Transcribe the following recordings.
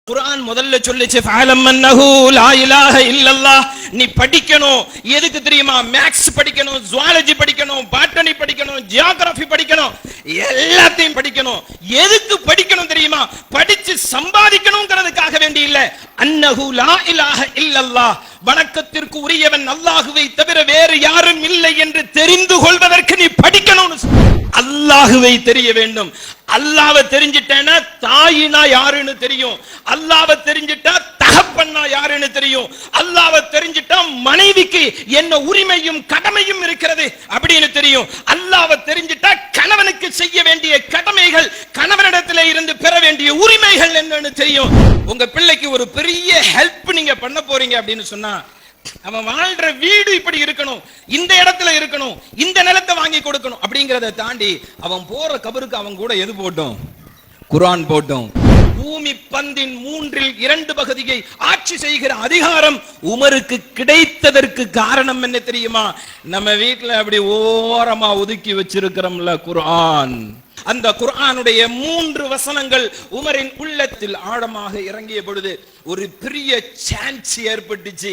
குர்ஆன் முதல்ல சொல்லுச்சு ஃபஅலம் அன்னஹு லா இலாஹ இல்லல்லாஹ். நீ படிக்கணும். எதுக்கு தெரியுமா? மேக்ஸ் படிக்கணும், ஜுவாலஜி படிக்கணும், பாட்டனி படிக்கணும், ஜியோகிராஃபி படிக்கணும், எல்லாத்தையும் படிக்கணும். எதுக்கு படிக்கணும் தெரியுமா? படிச்சு சம்பாதிக்கணும்ங்கிறதுக்காக வேண்டி இல்ல. அன்னஹு லா இலாஹ இல்லல்லாஹ், வணக்கத்திற்கு உரியவன் அல்லாஹ்வை தவிர வேறு யாரும் இல்லை என்று தெரிந்து கொள்வதற்கு நீ படிக்கணும்னு. அல்லாஹ்வை தெரிய வேண்டும். அல்லாஹ்வை தெரிஞ்சிட்டேன்னா தாயினா யாருன்னு தெரியும். அல்லாஹ்வை தெரிஞ்சிட்டா தகப்பன்னா யாருன்னு தெரியும். அல்லாஹ்வை தெரிஞ்சிட்டா மனைவிக்கு என்ன உரிமையும் கடமையும் இருக்கிறது அப்படின்னு தெரியும். அல்லாஹ்வை தெரிஞ்சிட்டா கணவனுக்கு செய்ய வேண்டிய கடமைகள், கணவனிடத்திலே இருந்து பெற வேண்டிய உரிமைகள் என்னன்னு தெரியும். உங்க பிள்ளைக்கு ஒரு பெரிய ஹெல்ப் நீங்க பண்ண போறீங்க அப்படின்னு சொன்னா, அவன் வாழ்ற வீடு இப்படி இருக்கணும், இந்த இடத்துல இருக்கணும், இந்த நிலத்தை வாங்கி கொடுக்கணும் அப்படிங்கறத தாண்டி அவன் போற கபருக்கு அவன் கூட எது போட்டோம்? குர்ஆன் போட்டோம். பூமி பந்தின் 2/3 பகுதியை ஆட்சி செய்கிற அதிகாரம் உமருக்கு கிடைத்ததற்கு காரணம் என்ன தெரியுமா? நம்ம வீட்டுல அப்படி ஓரமா ஒதுக்கி வச்சிருக்கிறோம்ல குர்ஆன். அந்த குர்ஆனுடைய 3 வசனங்கள் உமரின் உள்ளத்தில் ஆழமாக இறங்கிய பொழுது ஒரு பெரிய சான்ஸ் ஏற்பட்டுச்சு.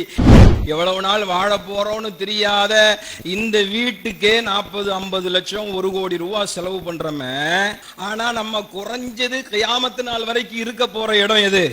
எவ்வளவு நாள் வாழ போறோம்னு தெரியாத இந்த வீட்டுக்கே 40-50 லட்சம் 1 கோடி ரூபாய் செலவு பண்றோமே, ஆனா நம்ம குறைஞ்சது கியாமத்து நாள் வரைக்கும் இருக்க போற இடம் எது?